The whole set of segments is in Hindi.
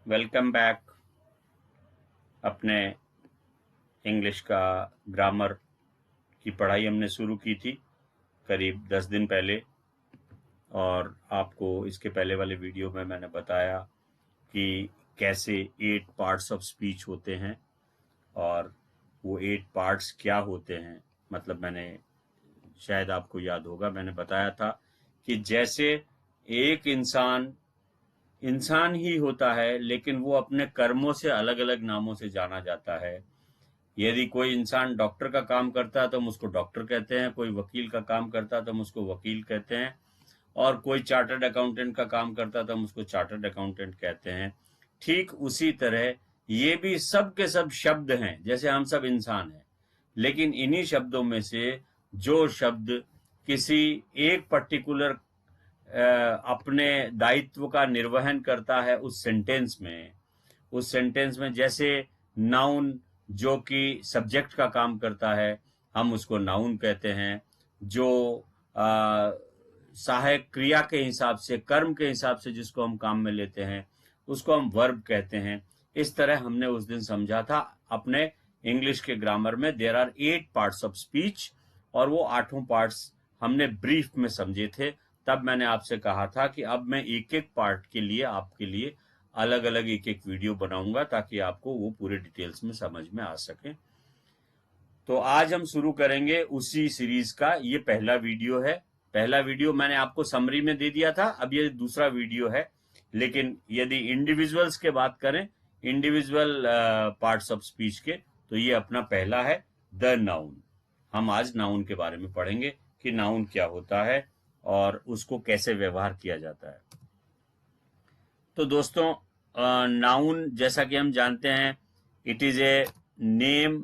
Welcome back. अपने इंग्लिश का ग्रामर की पढ़ाई हमने शुरू की थी करीब 10 दिन पहले, और आपको इसके पहले वाले वीडियो में मैंने बताया कि कैसे 8 पार्ट्स ऑफ स्पीच होते हैं और वो 8 पार्ट्स क्या होते हैं। मतलब मैंने, शायद आपको याद होगा, मैंने बताया था कि जैसे एक इंसान इंसान ही होता है, लेकिन वो अपने कर्मों से अलग अलग नामों से जाना जाता है। यदि कोई इंसान डॉक्टर का काम करता है तो हम उसको डॉक्टर कहते हैं, कोई वकील का काम करता है तो हम उसको वकील कहते हैं, और कोई चार्टर्ड अकाउंटेंट का काम करता है तो हम उसको चार्टर्ड अकाउंटेंट कहते हैं। ठीक उसी तरह ये भी सब के सब शब्द हैं, जैसे हम सब इंसान हैं, लेकिन इन्हीं शब्दों में से जो शब्द किसी एक पर्टिकुलर अपने दायित्व का निर्वहन करता है उस सेंटेंस में जैसे नाउन जो कि सब्जेक्ट का काम करता है, हम उसको नाउन कहते हैं। जो सहायक क्रिया के हिसाब से, कर्म के हिसाब से जिसको हम काम में लेते हैं, उसको हम वर्ब कहते हैं। इस तरह हमने उस दिन समझा था अपने इंग्लिश के ग्रामर में there are 8 parts of speech, और वो 8 पार्ट्स हमने ब्रीफ में समझे थे। तब मैंने आपसे कहा था कि अब मैं एक एक पार्ट के लिए आपके लिए अलग अलग एक एक वीडियो बनाऊंगा ताकि आपको वो पूरे डिटेल्स में समझ में आ सके। तो आज हम शुरू करेंगे उसी सीरीज का। ये पहला वीडियो है। पहला वीडियो मैंने आपको समरी में दे दिया था, अब ये दूसरा वीडियो है। लेकिन यदि इंडिविजुअल्स के बात करें, इंडिविजुअल पार्ट्स ऑफ स्पीच के, तो ये अपना पहला है, द नाउन। हम आज नाउन के बारे में पढ़ेंगे कि नाउन क्या होता है और उसको कैसे व्यवहार किया जाता है। तो दोस्तों, नाउन जैसा कि हम जानते हैं, it is a name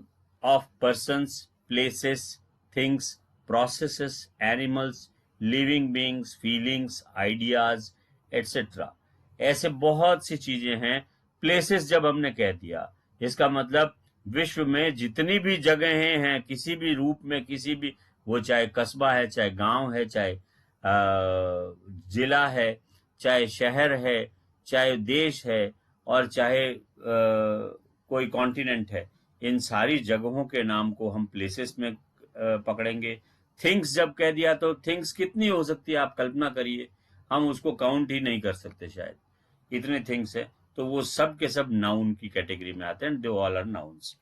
of persons, places, things, processes, animals, living beings, feelings, ideas, etcetera. ऐसे बहुत सी चीजें हैं। प्लेसेस जब हमने कह दिया, इसका मतलब विश्व में जितनी भी जगहें हैं, किसी भी रूप में, किसी भी, वो चाहे कस्बा है, चाहे गांव है, चाहे जिला है, चाहे शहर है, चाहे देश है, और चाहे कोई कॉन्टिनेंट है, इन सारी जगहों के नाम को हम प्लेसेस में पकड़ेंगे। थिंग्स जब कह दिया तो थिंग्स कितनी हो सकती है, आप कल्पना करिए, हम उसको काउंट ही नहीं कर सकते, शायद इतने थिंग्स है। तो वो सब के सब नाउन की कैटेगरी में आते हैं, दे ऑल आर नाउन्स।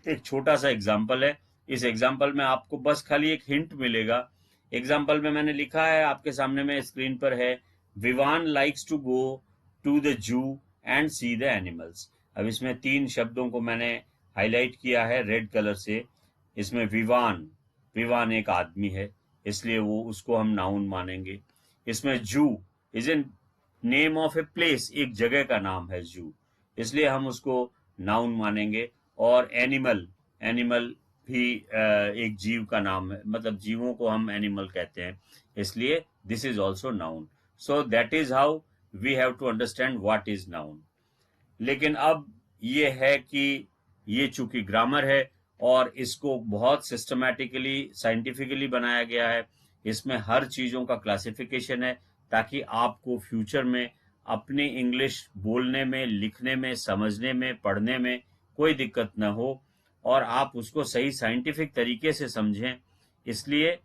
एक छोटा सा एग्जाम्पल है। इस एग्जाम्पल में आपको बस खाली एक हिंट मिलेगा। एग्जाम्पल में मैंने लिखा है, आपके सामने में स्क्रीन पर है, Vivaan likes to go to the zoo and see the animals. अब इसमें 3 शब्दों को मैंने हाईलाइट किया है रेड कलर से। इसमें विवान, विवान एक आदमी है, इसलिए वो उसको हम नाउन मानेंगे। इसमें जू is a name of a place, एक जगह का नाम है जू, इसलिए हम उसको नाउन मानेंगे। और एनिमल, एनिमल भी एक जीव का नाम है, मतलब जीवों को हम एनिमल कहते हैं, इसलिए this is also noun. So that is how we have to understand what is noun. लेकिन अब ये है कि ये चूंकि ग्रामर है और इसको बहुत सिस्टमैटिकली, साइंटिफिकली बनाया गया है, इसमें हर चीजों का क्लासिफिकेशन है, ताकि आपको फ्यूचर में अपनी इंग्लिश बोलने में, लिखने में, समझने में, पढ़ने में कोई दिक्कत न हो, और आप उसको सही साइंटिफिक तरीके से समझें। इसलिए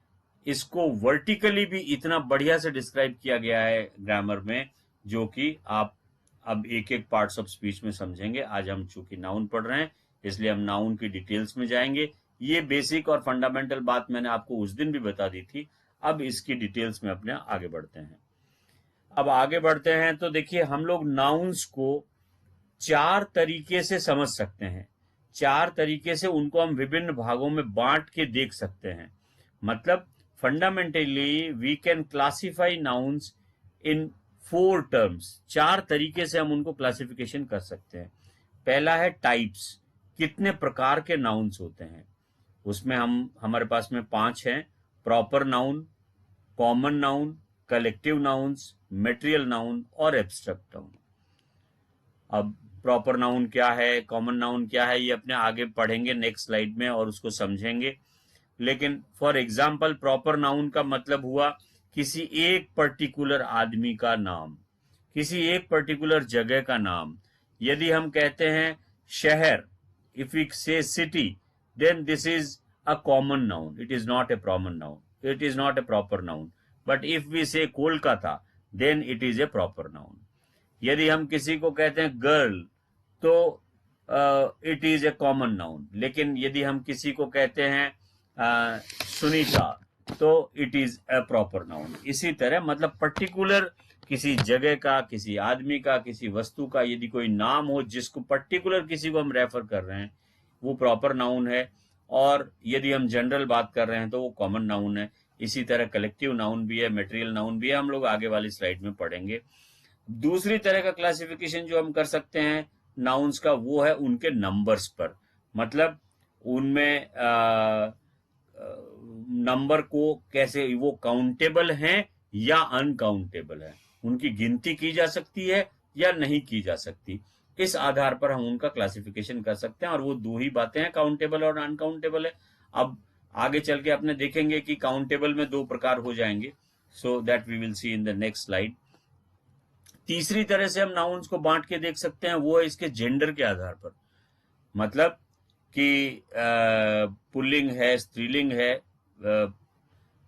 इसको वर्टिकली भी इतना बढ़िया से डिस्क्राइब किया गया है ग्रामर में, जो कि आप अब एक एक पार्ट्स ऑफ स्पीच में समझेंगे। आज हम चूंकि नाउन पढ़ रहे हैं, इसलिए हम नाउन की डिटेल्स में जाएंगे। ये बेसिक और फंडामेंटल बात मैंने आपको उस दिन भी बता दी थी। अब इसकी डिटेल्स में अपने आगे बढ़ते हैं। अब आगे बढ़ते हैं तो देखिए, हम लोग नाउन्स को 4 तरीके से समझ सकते हैं। 4 तरीके से उनको हम विभिन्न भागों में बांट के देख सकते हैं। मतलब fundamentally we can classify nouns in 4 terms. 4 तरीके से हम उनको क्लासिफिकेशन कर सकते हैं। पहला है टाइप्स, कितने प्रकार के नाउन्स होते हैं। उसमें हमारे पास में 5 हैं: proper noun, common noun, collective nouns, material noun और एब्स्ट्रैक्ट नाउन। अब प्रॉपर नाउन क्या है, कॉमन नाउन क्या है, ये अपने आगे पढ़ेंगे नेक्स्ट स्लाइड में और उसको समझेंगे। लेकिन फॉर एग्जाम्पल, प्रॉपर नाउन का मतलब हुआ किसी एक पर्टिकुलर आदमी का नाम, किसी एक पर्टिकुलर जगह का नाम। यदि हम कहते हैं शहर, if we say city, then this is a common noun. It is not a proper noun. It is not a proper noun. But if we say Kolkata, then it is a proper noun. यदि हम किसी को कहते हैं गर्ल, तो it is A common noun. लेकिन यदि हम किसी को कहते हैं सुनीता, तो it is a proper noun. इसी तरह मतलब पर्टिकुलर किसी जगह का, किसी आदमी का, किसी वस्तु का यदि कोई नाम हो जिसको पर्टिकुलर किसी को हम रेफर कर रहे हैं, वो प्रॉपर नाउन है। और यदि हम जनरल बात कर रहे हैं तो वो कॉमन नाउन है। इसी तरह कलेक्टिव नाउन भी है, मटेरियल नाउन भी है, हम लोग आगे वाली स्लाइड में पढ़ेंगे। दूसरी तरह का क्लासिफिकेशन जो हम कर सकते हैं नाउन्स का, वो है उनके नंबर्स पर। मतलब उनमें नंबर को कैसे, वो काउंटेबल हैं या अनकाउंटेबल है, उनकी गिनती की जा सकती है या नहीं की जा सकती। इस आधार पर हम उनका क्लासिफिकेशन कर सकते हैं। और वो दो ही बातें हैं, काउंटेबल और अनकाउंटेबल है। अब आगे चल के अपने देखेंगे कि काउंटेबल में दो प्रकार हो जाएंगे, so that we will see in the next slide. तीसरी तरह से हम नाउन्स को बांट के देख सकते हैं, वो है इसके जेंडर के आधार पर। मतलब कि पुल्लिंग है, स्त्रीलिंग है,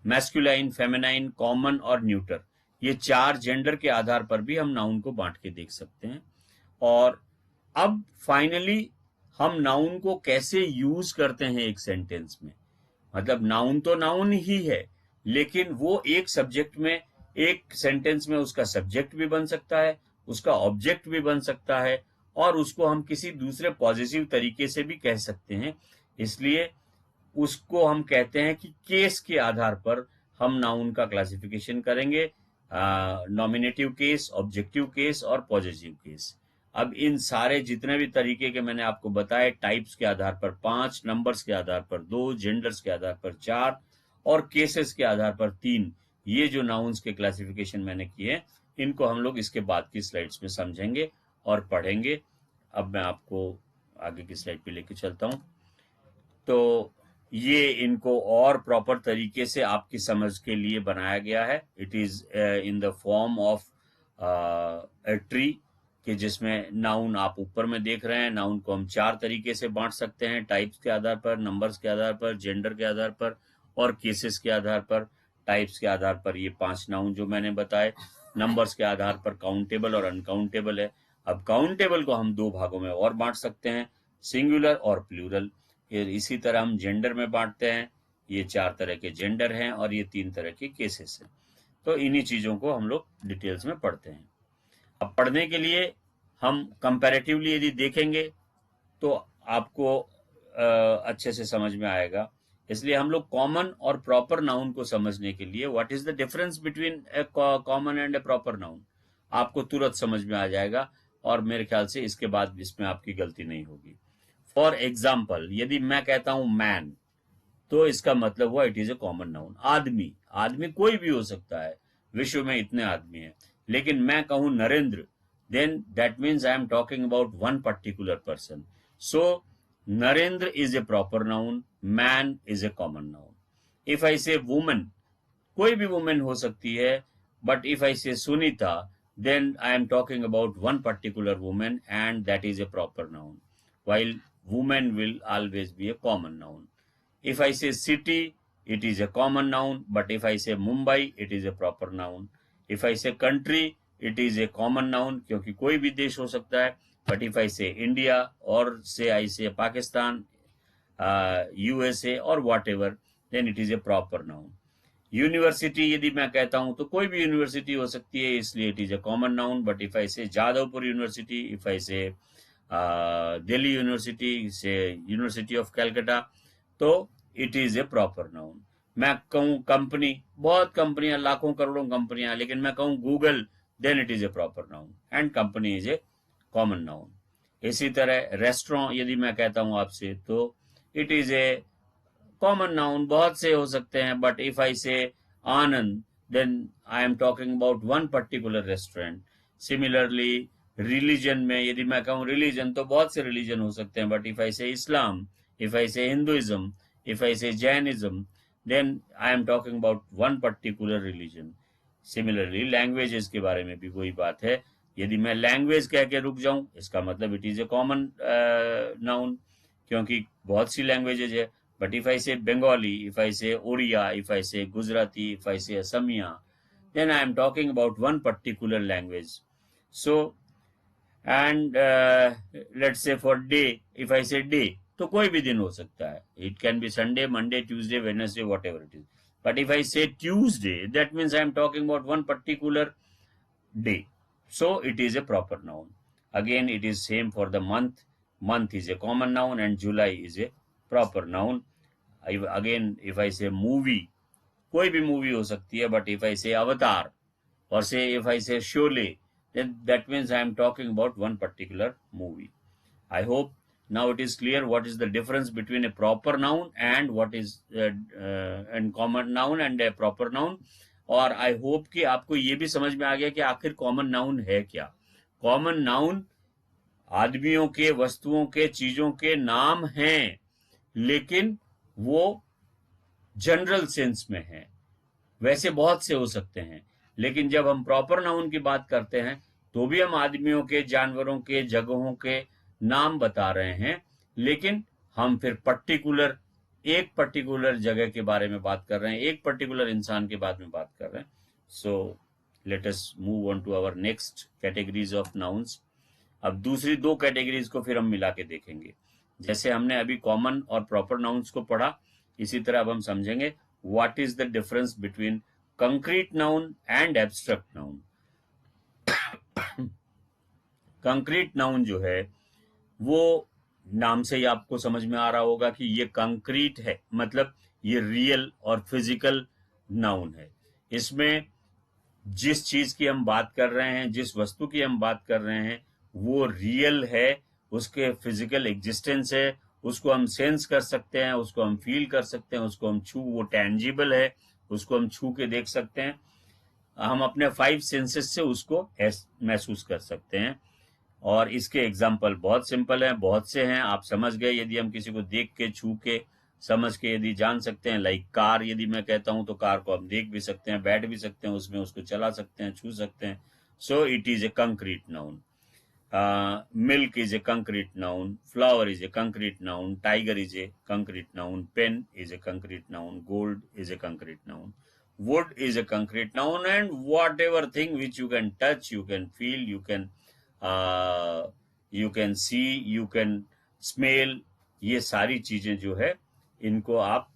मैस्कुलाइन, फेमिनाइन, कॉमन और न्यूटर, ये चार जेंडर के आधार पर भी हम नाउन को बांट के देख सकते हैं। और अब फाइनली हम नाउन को कैसे यूज करते हैं एक सेंटेंस में। मतलब नाउन तो नाउन ही है, लेकिन वो एक सब्जेक्ट में, एक सेंटेंस में उसका सब्जेक्ट भी बन सकता है, उसका ऑब्जेक्ट भी बन सकता है, और उसको हम किसी दूसरे पॉजिटिव तरीके से भी कह सकते हैं। इसलिए उसको हम कहते हैं कि केस के आधार पर हम नाउन का क्लासिफिकेशन करेंगे, नॉमिनेटिव केस, ऑब्जेक्टिव केस और पॉजिटिव केस। अब इन सारे जितने भी तरीके के मैंने आपको बताए, टाइप्स के आधार पर 5, नंबर्स के आधार पर 2, जेंडर्स के आधार पर 4 और केसेस के आधार पर 3, ये जो नाउन्स के क्लासिफिकेशन मैंने किए, इनको हम लोग इसके बाद की स्लाइड्स में समझेंगे और पढ़ेंगे। अब मैं आपको आगे की स्लाइड पे लेके चलता हूं। तो ये इनको और प्रॉपर तरीके से आपकी समझ के लिए बनाया गया है। It is in the form of a tree, कि जिसमें नाउन आप ऊपर में देख रहे हैं। नाउन को हम 4 तरीके से बांट सकते हैं, टाइप्स के आधार पर, नंबर्स के आधार पर, जेंडर के आधार पर और केसेस के आधार पर। टाइप्स के आधार पर ये 5 नाउन जो मैंने बताए, नंबर्स के आधार पर काउंटेबल और अनकाउंटेबल है। अब काउंटेबल को हम 2 भागों में और बांट सकते हैं, सिंगुलर और प्लूरल। फिर इसी तरह हम जेंडर में बांटते हैं, ये 4 तरह के जेंडर हैं और ये 3 तरह के केसेस हैं। तो इन्हीं चीजों को हम लोग डिटेल्स में पढ़ते हैं। अब पढ़ने के लिए हम कंपैरेटिवली यदि देखेंगे तो आपको अच्छे से समझ में आएगा। इसलिए हम लोग कॉमन और प्रॉपर नाउन को समझने के लिए, what is the difference between A common and A proper noun, आपको तुरंत समझ में आ जाएगा। और मेरे ख्याल से इसके बाद इसमें आपकी गलती नहीं होगी। फॉर एग्जाम्पल, यदि मैं कहता हूं मैन, तो इसका मतलब हुआ it is A common noun. आदमी, आदमी कोई भी हो सकता है, विश्व में इतने आदमी हैं। लेकिन मैं कहूं Narendra, then that means I am talking about one particular person. So Narendra is a proper noun, man is a common noun. If I say woman, कोई भी woman हो सकती है, but if I say Sunita, then I am talking about one particular woman and that is a proper noun, while woman will always be a common noun. If I say city, it is a common noun, but if I say Mumbai, it is a proper noun. If I say country, it is A common noun, क्योंकि कोई भी देश हो सकता है। बट इफ आई से इंडिया और say I say Pakistan, USA और whatever, then it is a proper noun. University यदि मैं कहता हूं तो कोई भी यूनिवर्सिटी हो सकती है, इसलिए it is A common noun. But if I से जादवपुर यूनिवर्सिटी, इफ आई से दिल्ली यूनिवर्सिटी, से यूनिवर्सिटी ऑफ कैलकाटा, तो it is a proper noun. मैं कहूं कंपनी, बहुत कंपनियां, लाखों करोड़ों कंपनियां, लेकिन मैं कहूं Google, then it is a proper noun and company is a common noun. इसी तरह रेस्टोरेंट यदि मैं कहता हूं आपसे, तो it is a common noun, बहुत से हो सकते हैं। but if I say Anand, then I am talking about one particular restaurant. Similarly, religion में यदि मैं कहूं religion, तो बहुत से religion हो सकते हैं। but if I say Islam, if I say Hinduism, if I say Jainism, then I am talking about one particular religion. Similarly languages के बारे में भी वही बात है। यदि मैं लैंग्वेज कह के रुक जाऊं, इसका मतलब it is A common noun, क्योंकि बहुत सी लैंग्वेजेज है. बट इफ आई से बंगाली, इफ आई से ओडिया, इफ आई से गुजराती, इफ आई से Asamiya, then I am talking about one particular language. So, and let's say for day, if I say day, तो कोई भी दिन हो सकता है. It can be Sunday, Monday, Tuesday, Wednesday, whatever it is. But if I say Tuesday, that means I am talking about one particular day. So it is a proper noun. Again, it is same for the month. Month is a common noun and July is a proper noun. Again, if I say movie, कोई भी मूवी हो सकती है. बट इफ आई से अवतार और से इफ आई से Sholay, then that means I am talking about one particular movie. I hope now it is clear what is the difference between a proper noun and what is and common noun and a proper noun. और आई होप कि आपको ये भी समझ में आ गया कि आखिर कॉमन नाउन है क्या. कॉमन नाउन आदमियों के, वस्तुओं के, चीजों के नाम हैं, लेकिन वो जनरल सेंस में है. वैसे बहुत से हो सकते हैं, लेकिन जब हम प्रॉपर नाउन की बात करते हैं तो भी हम आदमियों के, जानवरों के, जगहों के नाम बता रहे हैं, लेकिन हम फिर एक पर्टिकुलर जगह के बारे में बात कर रहे हैं, एक पर्टिकुलर इंसान के बारे में बात कर रहे हैं. So let us move on to our next categories of nouns. अब दूसरी दो कैटेगरीज को फिर हम मिला के देखेंगे. जैसे हमने अभी कॉमन और प्रॉपर नाउन्स को पढ़ा, इसी तरह अब हम समझेंगे what is the difference between concrete noun and abstract noun. concrete noun जो है वो नाम से ही आपको समझ में आ रहा होगा कि ये कंक्रीट है, मतलब ये रियल और फिजिकल नाउन है. इसमें जिस चीज की हम बात कर रहे हैं, जिस वस्तु की हम बात कर रहे हैं, वो रियल है, उसके फिजिकल एग्जिस्टेंस है, उसको हम सेंस कर सकते हैं, उसको हम फील कर सकते हैं, उसको हम वो टेंजिबल है, उसको हम छू के देख सकते हैं. हम अपने 5 सेंसेस से उसको महसूस कर सकते हैं. और इसके एग्जाम्पल बहुत सिंपल हैं, बहुत से हैं, आप समझ गए. यदि हम किसी को देख के, छू के, समझ के यदि जान सकते हैं, लाइक कार यदि मैं कहता हूं तो कार को हम देख भी सकते हैं, बैठ भी सकते हैं उसमें, उसको चला सकते हैं, छू सकते हैं. So it is A concrete noun. Milk is a concrete noun, flower is a concrete noun, tiger is a concrete noun, pen is a concrete noun, gold is a concrete noun, wood is a concrete noun, and whatever thing which you can touch, you can feel, you can see, you can smell, ये सारी चीजें जो है इनको आप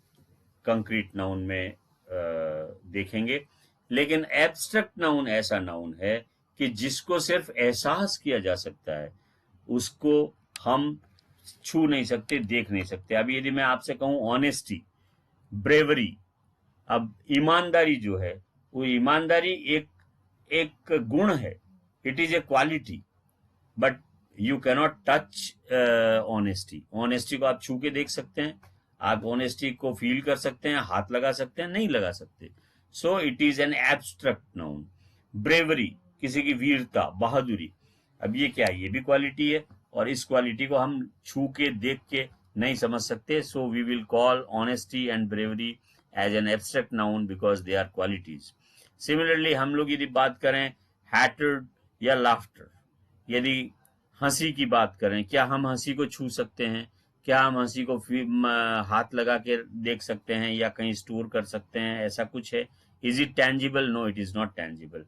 कंक्रीट नाउन में देखेंगे. लेकिन एब्स्ट्रैक्ट नाउन ऐसा नाउन है कि जिसको सिर्फ एहसास किया जा सकता है, उसको हम छू नहीं सकते, देख नहीं सकते. अभी यदि मैं आपसे कहूं ऑनेस्टी, ब्रेवरी, अब ईमानदारी जो है, वो ईमानदारी एक गुण है, it is A quality. But you cannot touch honesty. Honesty को आप छू के देख सकते हैं, आप ऑनेस्टी को फील कर सकते हैं, हाथ लगा सकते हैं, नहीं लगा सकते. So it is an abstract noun. Bravery, किसी की वीरता, बहादुरी, अब ये क्या है, ये भी क्वालिटी है, और इस क्वालिटी को हम छू के, देख के नहीं समझ सकते. So we will call honesty and bravery as an abstract noun because they are qualities. Similarly हम लोग यदि बात करें हैटर्ड या लाफ्टर, यदि हंसी की बात करें, क्या हम हंसी को छू सकते हैं? क्या हम हंसी को हाथ लगा के देख सकते हैं या कहीं स्टोर कर सकते हैं? ऐसा कुछ है? Is it tangible? No, it is not tangible.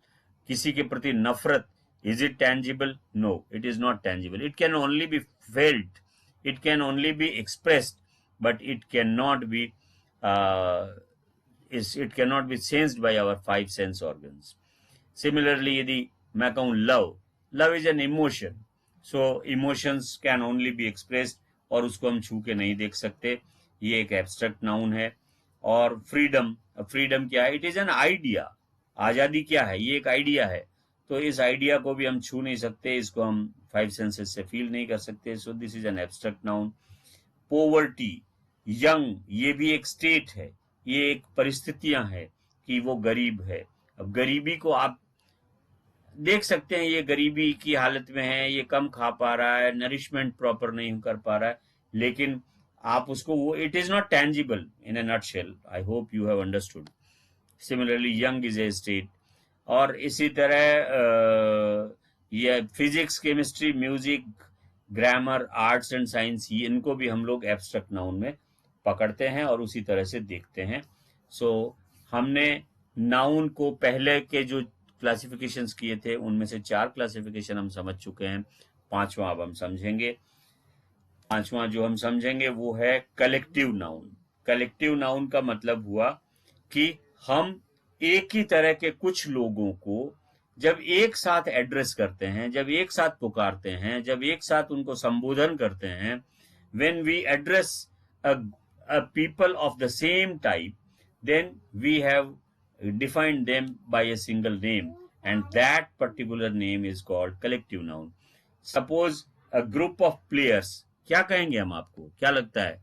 किसी के प्रति नफरत, is it tangible? No, it is not tangible. It can only be felt, it can only be expressed, but it can not be it cannot be sensed by our 5 sense organs. Similarly, यदि मैं कहूं love is an emotion, so emotions can only be expressed, और उसको हम छू के नहीं देख सकते. ये एक एब्स्ट्रैक्ट नाउन है. और फ्रीडम क्या है? It is an idea. आजादी क्या है? ये एक आइडिया है. तो इस आइडिया को भी हम छू नहीं सकते, इसको हम 5 सेंसेस से फील नहीं कर सकते. So this is an abstract noun. Poverty, young, ये भी एक स्टेट है, ये एक परिस्थितियां हैं कि वो गरीब है. अब गरीबी को आप देख सकते हैं, ये गरीबी की हालत में है, ये कम खा पा रहा है, नरिशमेंट प्रॉपर नहीं कर पा रहा है, लेकिन आप उसको, वो it is not tangible in A nutshell. I hope you have understood. Similarly young is a state. और इसी तरह ये physics, chemistry, music, grammar, arts and science, इनको भी हम लोग एब्स्ट्रैक्ट नाउन में पकड़ते हैं और उसी तरह से देखते हैं। सो हमने नाउन को पहले के जो क्लासिफिकेशंस किए थे उनमें से 4 क्लासिफिकेशन हम समझ चुके हैं, 5वां अब हम समझेंगे। 5वां जो हम समझेंगे वो है कलेक्टिव नाउन। कलेक्टिव नाउन का मतलब हुआ कि हम एक ही तरह के कुछ लोगों को जब एक साथ एड्रेस करते हैं, जब एक साथ पुकारते हैं, जब एक साथ उनको संबोधन करते हैं, when we address a people of the same type, then we have defined them by a single name, and that particular name is called collective noun. Suppose a group of players, क्या कहेंगे हम आपको, क्या लगता है?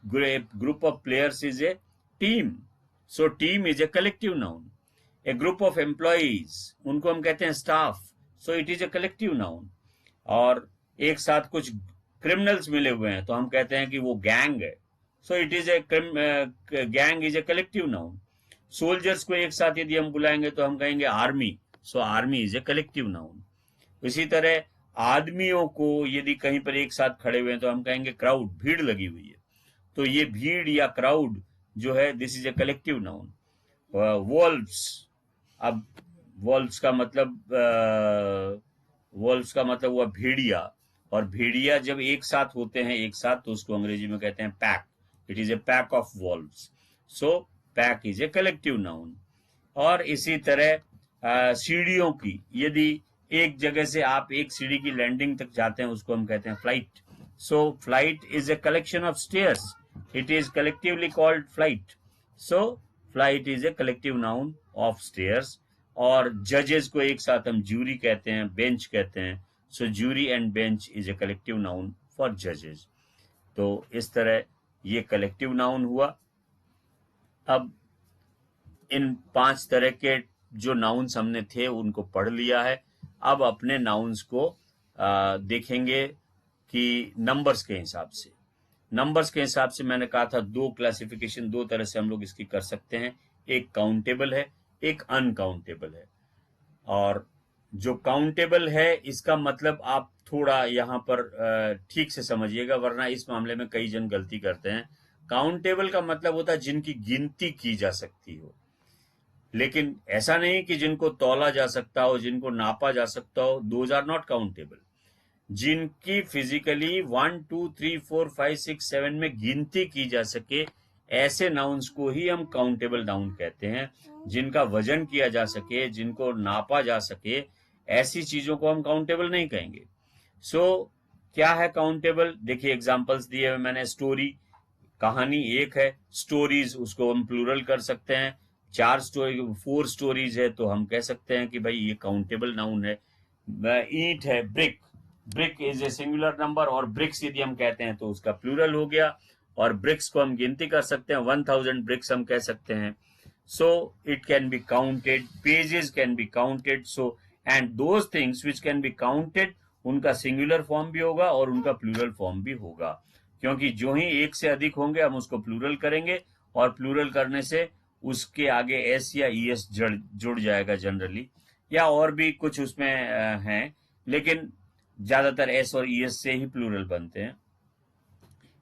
Group of players is a team, so team is a collective noun. A group of employees, उनको हम कहते हैं staff, so it is a collective noun. और एक साथ कुछ क्रिमिनल्स मिले हुए हैं तो हम कहते हैं कि वो गैंग है, so it is a gang is a collective noun. Soldiers को एक साथ यदि हम बुलाएंगे तो हम कहेंगे army, so army is a collective noun. इसी तरह आदमियों को यदि कहीं पर एक साथ खड़े हुए हैं तो हम कहेंगे क्राउड, भीड़ लगी हुई है, तो ये भीड़ या क्राउड जो है this is a collective noun. Valves, अब वॉल्व्स का मतलब हुआ भेड़िया, और भेड़िया जब एक साथ होते हैं एक साथ तो उसको अंग्रेजी में कहते हैं pack, it is A pack of valves, so pack is a collective noun. और इसी तरह सीढ़ियों की, यदि एक जगह से आप एक सीढ़ी की लैंडिंग तक जाते हैं उसको हम कहते हैं flight, so flight is a collection of stairs, it is collectively called flight, so flight is a collective noun of stairs. और जजेस को एक साथ हम जूरी कहते हैं, बेंच कहते हैं, so jury and bench is a collective noun for जजेस। तो इस तरह ये कलेक्टिव नाउन हुआ। अब इन 5 तरह के जो नाउन्स हमने थे उनको पढ़ लिया है। अब अपने नाउन्स को देखेंगे कि नंबर्स के हिसाब से। नंबर्स के हिसाब से मैंने कहा था 2 क्लासिफिकेशन, 2 तरह से हम लोग इसकी कर सकते हैं, एक काउंटेबल है, एक अनकाउंटेबल है। और जो काउंटेबल है इसका मतलब आप थोड़ा यहाँ पर ठीक से समझिएगा, वरना इस मामले में कई जन गलती करते हैं। काउंटेबल का मतलब होता है जिनकी गिनती की जा सकती हो, लेकिन ऐसा नहीं कि जिनको तौला जा सकता हो, जिनको नापा जा सकता हो, दोज आर नॉट काउंटेबल। जिनकी फिजिकली 1 2 3 4 5 6 7 में गिनती की जा सके, ऐसे नाउन्स को ही हम काउंटेबल नाउन कहते हैं। जिनका वजन किया जा सके, जिनको नापा जा सके, ऐसी चीजों को हम काउंटेबल नहीं कहेंगे। सो क्या है काउंटेबल? देखिए एग्जांपल्स दिए हुए मैंने। स्टोरी, कहानी एक है, स्टोरीज उसको हम प्लूरल कर सकते हैं। 4 स्टोरीज है तो हम कह सकते हैं कि भाई ये काउंटेबल नाउन है। ईंट है, brick, brick is a singular number, और ब्रिक्स यदि हम कहते हैं तो उसका प्लूरल हो गया। और ब्रिक्स को हम गिनती कर सकते हैं, 1000 ब्रिक्स हम कह सकते हैं। So it can be counted, pages can be counted, so and those things which can be counted, उनका सिंगुलर फॉर्म भी होगा और उनका प्लूरल फॉर्म भी होगा, क्योंकि जो ही एक से अधिक होंगे हम उसको प्लूरल करेंगे, और प्लूरल करने से उसके आगे एस या ईएस जुड़ जाएगा जनरली, या और भी कुछ उसमें हैं, लेकिन ज्यादातर एस और ईएस से ही प्लूरल बनते हैं।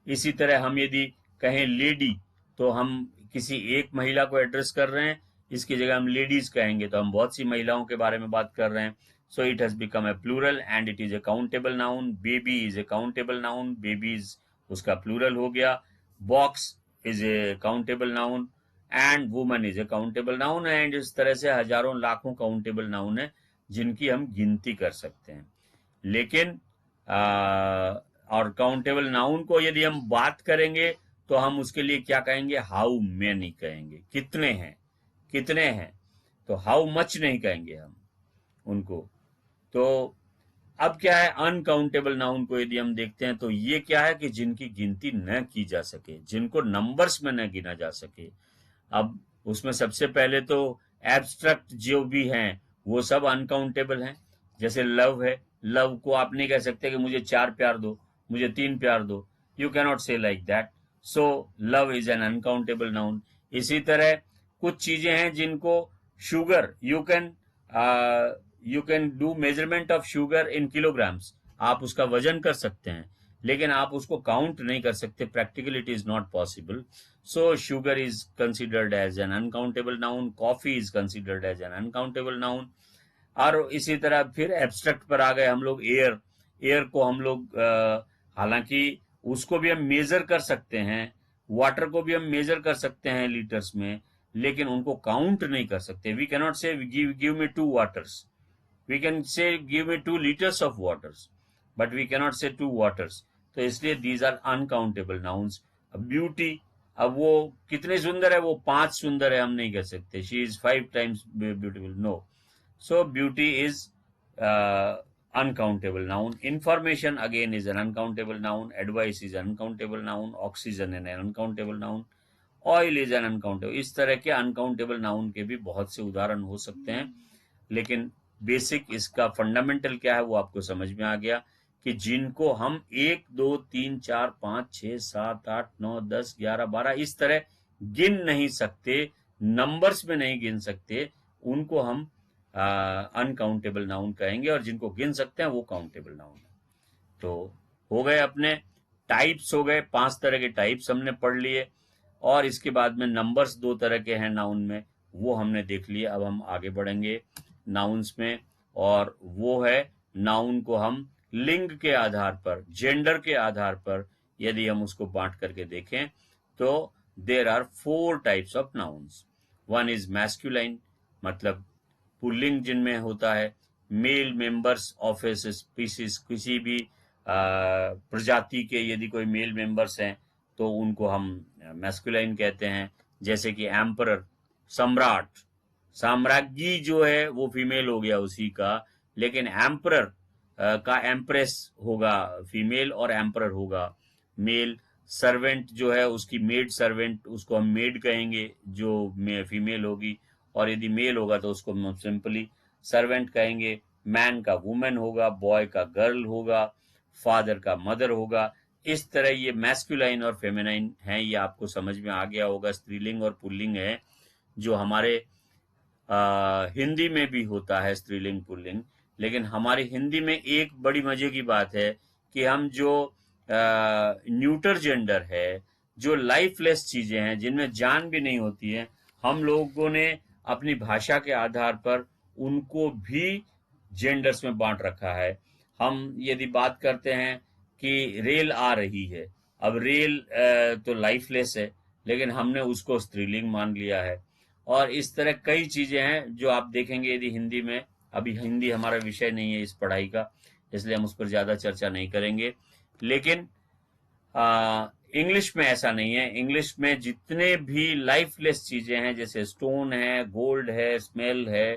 इसी तरह हम यदि कहें लेडी, तो हम किसी एक महिला को एड्रेस कर रहे हैं, इसकी जगह हम लेडीज कहेंगे तो हम बहुत सी महिलाओं के बारे में बात कर रहे हैं। So it has become a plural and it is a countable noun. Baby is a countable noun, babies उसका प्लूरल हो गया। Box is a countable noun and woman is a countable noun, and इस तरह से हजारों लाखों काउंटेबल नाउन है जिनकी हम गिनती कर सकते हैं। लेकिन और काउंटेबल नाउन को यदि हम बात करेंगे तो हम उसके लिए क्या कहेंगे? हाउ मेनी कहेंगे, कितने हैं, कितने हैं, तो हाउ मच नहीं कहेंगे हम उनको। तो अब क्या है, अनकाउंटेबल नाउन को यदि हम देखते हैं तो ये क्या है कि जिनकी गिनती न की जा सके, जिनको नंबर्स में न गिना जा सके। अब उसमें सबसे पहले तो एब्स्ट्रैक्ट जो भी हैं वो सब अनकाउंटेबल हैं। जैसे लव है, लव को आप नहीं कह सकते कि मुझे 4 प्यार दो, मुझे 3 प्यार दो, you cannot say like that, so love is an uncountable noun. इसी तरह कुछ चीजें हैं जिनको sugar, you can you can do measurement of sugar in kilograms, आप उसका वजन कर सकते हैं, लेकिन आप उसको काउंट नहीं कर सकते, practically it is not possible. So sugar is considered as an uncountable noun, coffee is considered as an uncountable noun. और इसी तरह फिर एब्स्ट्रैक्ट पर आ गए हम लोग. एयर, एयर को हम लोग हालांकि उसको भी हम मेजर कर सकते हैं, वाटर को भी हम मेजर कर सकते हैं लीटर्स में, लेकिन उनको काउंट नहीं कर सकते. We cannot say give me 2 waters, we can say give me 2 liters of waters, but we cannot say 2 waters. तो इसलिए these are uncountable nouns. Beauty, अब वो कितने सुंदर है, वो 5 सुंदर है हम नहीं कह सकते. She is 5 times beautiful, no. So beauty is uncountable noun. Information again is an uncountable noun. Advice is an uncountable noun. Oxygen is an uncountable noun. Oil is an uncountable. इस तरह के uncountable noun के भी बहुत से उदाहरण हो सकते हैं, लेकिन बेसिक इसका फंडामेंटल क्या है वो आपको समझ में आ गया कि जिनको हम 1 2 3 4 5 6 7 8 9 10 11 12 इस तरह गिन नहीं सकते, नंबर्स में नहीं गिन सकते, उनको हम अनकाउंटेबल नाउन कहेंगे, और जिनको गिन सकते हैं वो काउंटेबल नाउन है. तो हो गए अपने टाइप्स, हो गए 5 तरह के टाइप्स हमने पढ़ लिए, और इसके बाद में नंबर्स 2 तरह के हैं नाउन में, वो हमने देख लिए. अब हम आगे बढ़ेंगे नाउन्स में, और वो है नाउन को हम लिंग के आधार पर, जेंडर के आधार पर यदि हम उसको बांट करके देखें तो there are 4 types of nouns. One is masculine, मतलब पुल्लिंग जिनमें होता है. Male members of a species, किसी भी प्रजाति के यदि कोई मेल मेंबर्स हैं तो उनको हम मैस्कुलाइन कहते हैं. जैसे कि एम्परर, सम्राट, साम्राज्ञी जो है वो फीमेल हो गया उसी का, लेकिन एम्परर का एम्प्रेस होगा फीमेल और एम्परर होगा मेल. सर्वेंट जो है उसकी मेड सर्वेंट, उसको हम मेड कहेंगे जो फीमेल होगी, और यदि मेल होगा तो उसको हम सिंपली सर्वेंट कहेंगे. मैन का वुमेन होगा, बॉय का गर्ल होगा, फादर का मदर होगा. इस तरह ये मैस्कुलाइन और फेमिनाइन है, ये आपको समझ में आ गया होगा. स्त्रीलिंग और पुल्लिंग है जो हमारे हिंदी में भी होता है, स्त्रीलिंग पुल्लिंग. लेकिन हमारी हिंदी में एक बड़ी मजे की बात है कि हम जो न्यूटर जेंडर है, जो लाइफलेस चीजें हैं जिनमें जान भी नहीं होती है, हम लोगों ने अपनी भाषा के आधार पर उनको भी जेंडर्स में बांट रखा है. हम यदि बात करते हैं कि रेल आ रही है, अब रेल तो लाइफलेस है, लेकिन हमने उसको स्त्रीलिंग मान लिया है. और इस तरह कई चीजें हैं जो आप देखेंगे यदि हिंदी में. अभी हिंदी हमारा विषय नहीं है इस पढ़ाई का, इसलिए हम उस पर ज्यादा चर्चा नहीं करेंगे. लेकिन इंग्लिश में ऐसा नहीं है. इंग्लिश में जितने भी लाइफलेस चीजें हैं, जैसे स्टोन है, गोल्ड है, स्मेल है,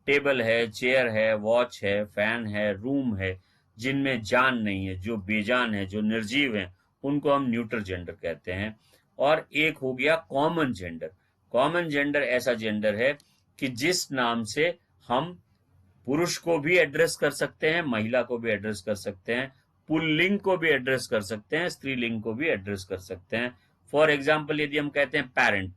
टेबल है, चेयर है, वॉच है, फैन है, रूम है, जिनमें जान नहीं है, जो बेजान है, जो निर्जीव हैं, उनको हम न्यूट्रल जेंडर कहते हैं. और एक हो गया कॉमन जेंडर. कॉमन जेंडर ऐसा जेंडर है कि जिस नाम से हम पुरुष को भी एड्रेस कर सकते हैं, महिला को भी एड्रेस कर सकते हैं, पुल्लिंग को भी एड्रेस कर सकते हैं, स्त्रीलिंग को भी एड्रेस कर सकते हैं. फॉर एग्जाम्पल यदि हम कहते हैं पेरेंट,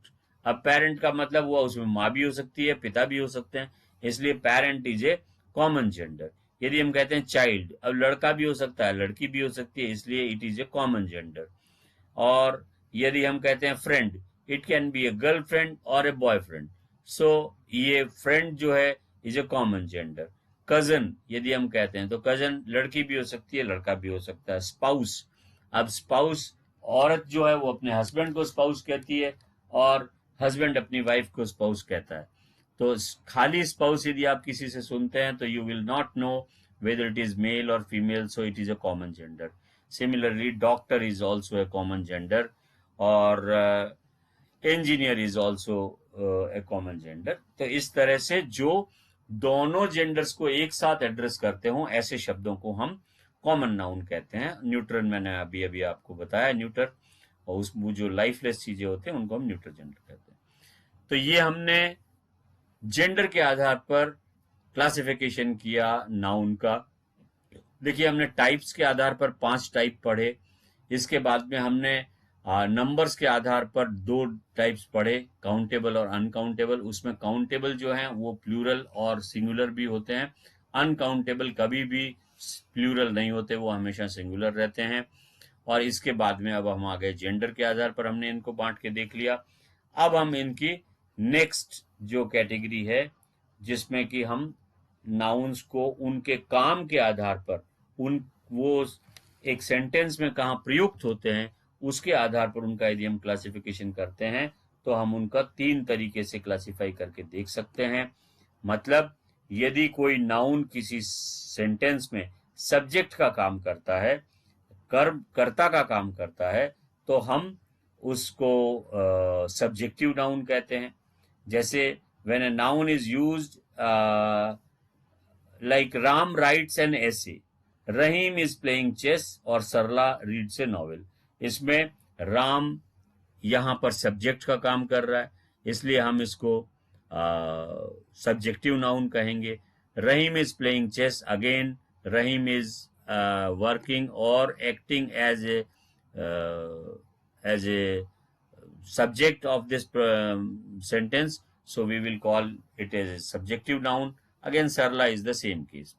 अब पेरेंट का मतलब हुआ उसमें माँ भी हो सकती है, पिता भी हो सकते हैं, इसलिए parent is a common gender. यदि हम कहते हैं चाइल्ड, अब लड़का भी हो सकता है, लड़की भी हो सकती है, इसलिए it is A common gender. और यदि हम कहते हैं friend, it can be A girlfriend और ए बॉयफ्रेंड. सो ये फ्रेंड जो है is a common gender. Cousin यदि हम कहते हैं तो कजन लड़की भी हो सकती है, लड़का भी हो सकता है. स्पाउस, अब स्पाउस, औरत जो है वो अपने हस्बैंड को स्पाउस कहती है, और हस्बैंड अपनी वाइफ को स्पाउस कहता है. तो खाली स्पाउस यदि आप किसी से सुनते हैं तो you will not know whether it is male or female, so it is a common gender. Similarly, doctor is also a common gender, or engineer is also a common gender. तो इस तरह से जो दोनों जेंडर्स को एक साथ एड्रेस करते हो ऐसे शब्दों को हम कॉमन नाउन कहते हैं. न्यूट्रल मैंने अभी अभी आपको बताया, न्यूटर, और उस जो लाइफलेस चीजें होते हैं उनको हम न्यूट्रल जेंडर कहते हैं. तो ये हमने जेंडर के आधार पर क्लासिफिकेशन किया नाउन का. देखिए हमने टाइप्स के आधार पर 5 टाइप पढ़े. इसके बाद में हमने नंबर्स के आधार पर दो टाइप्स पढ़े, काउंटेबल और अनकाउंटेबल। उसमें काउंटेबल जो हैं वो प्लूरल और सिंगुलर भी होते हैं, अनकाउंटेबल कभी भी प्लूरल नहीं होते, वो हमेशा सिंगुलर रहते हैं। और इसके बाद में अब हम आ गए जेंडर के आधार पर, हमने इनको बांट के देख लिया। अब हम इनकी नेक्स्ट जो कैटेगरी है, जिसमें कि हम नाउन्स को उनके काम के आधार पर, उन वो एक सेंटेंस में कहाँ प्रयुक्त होते हैं उसके आधार पर उनका यदि हम क्लासिफिकेशन करते हैं तो हम उनका 3 तरीके से क्लासिफाई करके देख सकते हैं। मतलब यदि कोई नाउन किसी सेंटेंस में सब्जेक्ट का काम करता है, कर्ता का काम करता है, तो हम उसको सब्जेक्टिव नाउन कहते हैं। जैसे when a noun is used like Ram writes an essay, Rahim is playing chess और सरला रीड्स ए नॉवेल। इसमें राम यहाँ पर सब्जेक्ट का काम कर रहा है, इसलिए हम इसको सब्जेक्टिव नाउन कहेंगे। Rahim is playing chess, again Rahim is working और acting as a subject of this sentence, so we will call it as a subjective noun. Again sarla is the same case.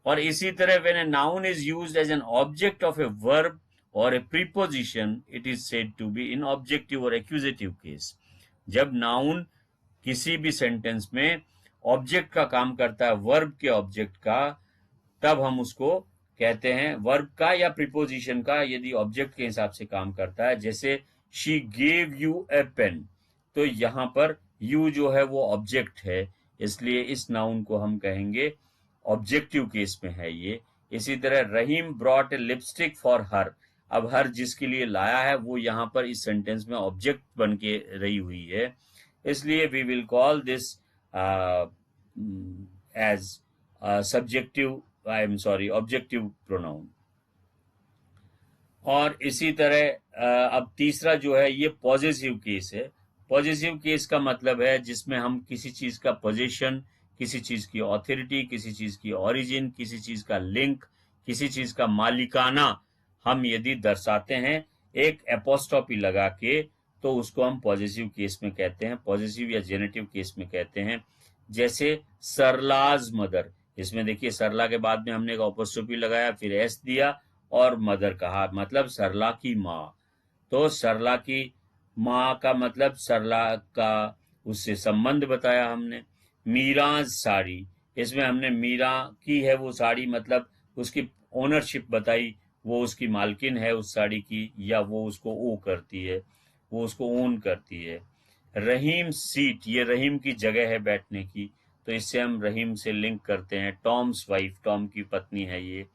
और इसी तरह when a noun is used as an object of a verb or a preposition, it is said to be in objective or accusative case. जब नाउन किसी भी सेंटेंस में ऑब्जेक्ट का काम करता है, वर्ब के ऑब्जेक्ट का, तब हम उसको कहते हैं वर्ब का या प्रीपोजिशन का, यदि ऑब्जेक्ट के हिसाब से काम करता है। जैसे she gave you a pen, तो यहां पर यू जो है वो ऑब्जेक्ट है, इसलिए इस नाउन को हम कहेंगे ऑब्जेक्टिव केस में है ये। इसी तरह Rahim brought a lipstick for her, अब हर जिसके लिए लाया है वो यहां पर इस सेंटेंस में ऑब्जेक्ट बन के रही हुई है, इसलिए we will call this as subjective, I am sorry, objective pronoun. और इसी तरह अब तीसरा जो है ये पॉजेसिव केस है। पॉजेसिव केस का मतलब है जिसमें हम किसी चीज का पोजीशन, किसी चीज की ऑथोरिटी, किसी चीज की ओरिजिन, किसी चीज का लिंक, किसी चीज का मालिकाना हम यदि दर्शाते हैं एक एपोस्ट्रोफी लगा के, तो उसको हम पॉजेसिव केस में कहते हैं, पॉजेसिव या जेनेटिव केस में कहते हैं। जैसे सरलाज मदर, इसमें देखिए सरला के बाद में हमने एक एपोस्ट्रोफी लगाया, फिर एस दिया और मदर कहा, मतलब सरला की माँ। तो सरला की माँ का मतलब सरला का उससे संबंध बताया हमने। मीराज साड़ी, इसमें हमने मीरा की है वो साड़ी, मतलब उसकी ओनरशिप बताई, वो उसकी मालकिन है उस साड़ी की, या वो उसको ओ करती है, वो उसको ओन करती है। रहीम सीट, ये रहीम की जगह है बैठने की, तो इससे हम रहीम से लिंक करते हैं। टॉम्स वाइफ, टॉम की पत्नी है ये,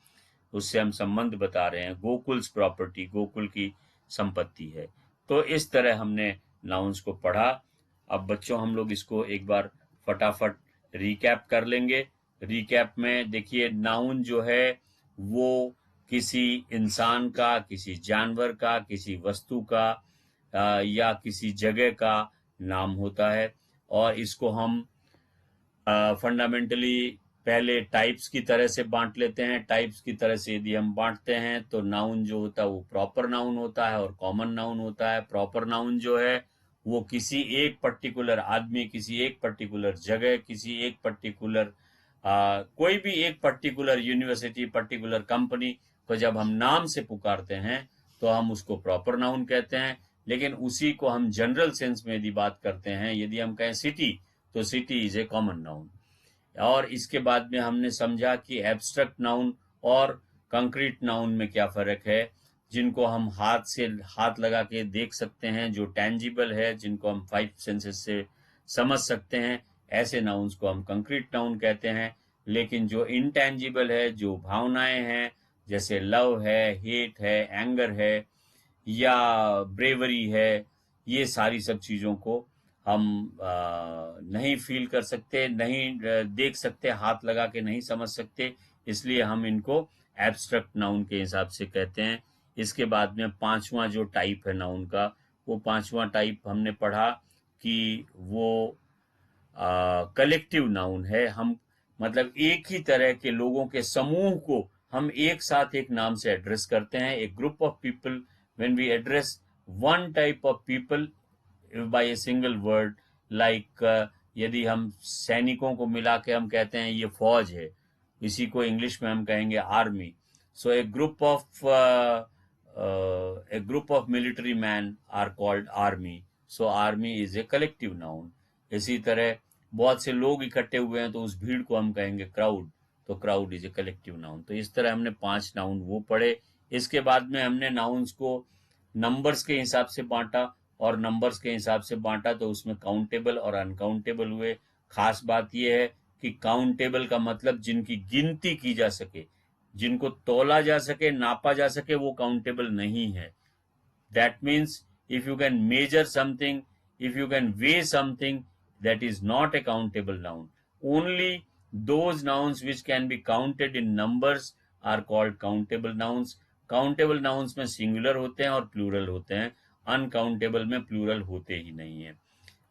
उससे हम संबंध बता रहे हैं। गोकुल्स प्रॉपर्टी, गोकुल की संपत्ति है। तो इस तरह हमने नाउन्स को पढ़ा। अब बच्चों हम लोग इसको एक बार फटाफट रिकैप कर लेंगे। रिकैप में देखिए नाउन जो है वो किसी इंसान का, किसी जानवर का, किसी वस्तु का या किसी जगह का नाम होता है, और इसको हम फंडामेंटली पहले टाइप्स की तरह से बांट लेते हैं। टाइप्स की तरह से यदि हम बांटते हैं तो नाउन जो होता है वो प्रॉपर नाउन होता है और कॉमन नाउन होता है। प्रॉपर नाउन जो है वो किसी एक पर्टिकुलर आदमी, किसी एक पर्टिकुलर जगह, किसी एक पर्टिकुलर कोई भी एक पर्टिकुलर यूनिवर्सिटी, पर्टिकुलर कंपनी को जब हम नाम से पुकारते हैं तो हम उसको प्रॉपर नाउन कहते हैं। लेकिन उसी को हम जनरल सेंस में यदि बात करते हैं, यदि हम कहें सिटी, तो city is a common noun. और इसके बाद में हमने समझा कि एब्स्ट्रैक्ट नाउन और कंक्रीट नाउन में क्या फर्क है, जिनको हम हाथ से हाथ लगा के देख सकते हैं, जो टेंजिबल है, जिनको हम 5 सेंसेस से समझ सकते हैं, ऐसे नाउन्स को हम कंक्रीट नाउन कहते हैं। लेकिन जो इनटेंजिबल है, जो भावनाएं हैं, जैसे लव है, हेट है, एंगर है या ब्रेवरी है, ये सारी सब चीज़ों को हम नहीं फील कर सकते, नहीं देख सकते, हाथ लगा के नहीं समझ सकते, इसलिए हम इनको एब्स्ट्रैक्ट नाउन के हिसाब से कहते हैं। इसके बाद में पांचवा जो टाइप है नाउन का, वो पांचवा टाइप हमने पढ़ा कि वो कलेक्टिव नाउन है। हम मतलब एक ही तरह के लोगों के समूह को हम एक साथ एक नाम से एड्रेस करते हैं। एक group of people, when we address one type of people by a single word, like यदि हम सैनिकों को मिला के हम कहते हैं ये फौज है, इसी को इंग्लिश में हम कहेंगे army. So a group of military men are called army. So army is a collective noun. इसी तरह बहुत से लोग इकट्ठे हुए हैं तो उस भीड़ को हम कहेंगे क्राउड. तो crowd is a collective noun. तो इस तरह हमने 5 नाउन वो पढ़े. इसके बाद में हमने नाउन्स को नंबर्स के हिसाब से बांटा, और नंबर्स के हिसाब से बांटा तो उसमें काउंटेबल और अनकाउंटेबल हुए. खास बात यह है कि काउंटेबल का मतलब जिनकी गिनती की जा सके, जिनको तोला जा सके, नापा जा सके, वो काउंटेबल नहीं है. That means if you can measure something, if you can weigh something, that is not a countable noun. Only those nouns which can be counted in numbers are called countable nouns. Countable nouns में singular होते हैं और plural होते हैं. Uncountable में plural होते ही नहीं है.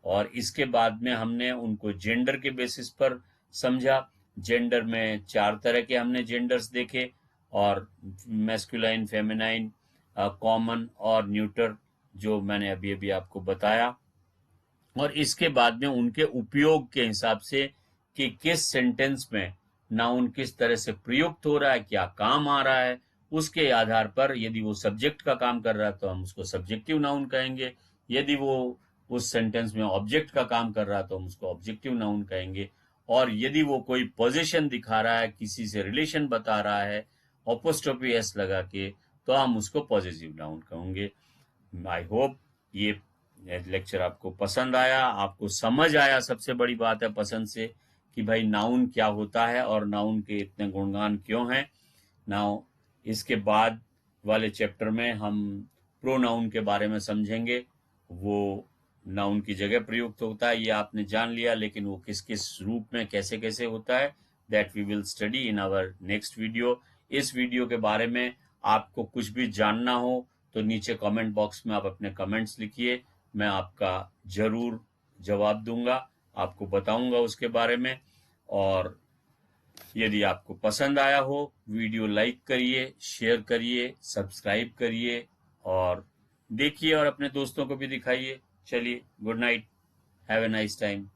और इसके बाद में हमने उनको जेंडर के बेसिस पर समझा. जेंडर में 4 तरह के हमने जेंडर्स देखे, और मैस्कुलाइन, फेमिनाइन, कॉमन और न्यूटर, जो मैंने अभी अभी आपको बताया. और इसके बाद में उनके उपयोग के हिसाब से कि किस सेंटेंस में नाउन किस तरह से प्रयुक्त हो रहा है, क्या काम आ रहा है, उसके आधार पर यदि वो सब्जेक्ट का काम कर रहा है तो हम उसको सब्जेक्टिव नाउन कहेंगे. यदि वो उस सेंटेंस में ऑब्जेक्ट का काम कर रहा है तो हम उसको ऑब्जेक्टिव नाउन कहेंगे. और यदि वो कोई पोजीशन दिखा रहा है, किसी से रिलेशन बता रहा है अपोस्ट्रोफी एस लगा के, तो हम उसको पॉजिटिव नाउन कहेंगे. आई होप ये लेक्चर आपको पसंद आया, आपको समझ आया. सबसे बड़ी बात है पसंद से कि भाई नाउन क्या होता है और नाउन के इतने गुणगान क्यों हैं. नाउ इसके बाद वाले चैप्टर में हम प्रोनाउन के बारे में समझेंगे. वो नाउन की जगह प्रयुक्त होता है, ये आपने जान लिया, लेकिन वो किस किस रूप में कैसे कैसे होता है, that we will study in our next video. इस वीडियो के बारे में आपको कुछ भी जानना हो तो नीचे कमेंट बॉक्स में आप अपने कमेंट्स लिखिए. मैं आपका जरूर जवाब दूंगा, आपको बताऊंगा उसके बारे में. और यदि आपको पसंद आया हो, वीडियो लाइक करिए, शेयर करिए, सब्सक्राइब करिए और देखिए, और अपने दोस्तों को भी दिखाइए. चलिए, good night, have a nice time.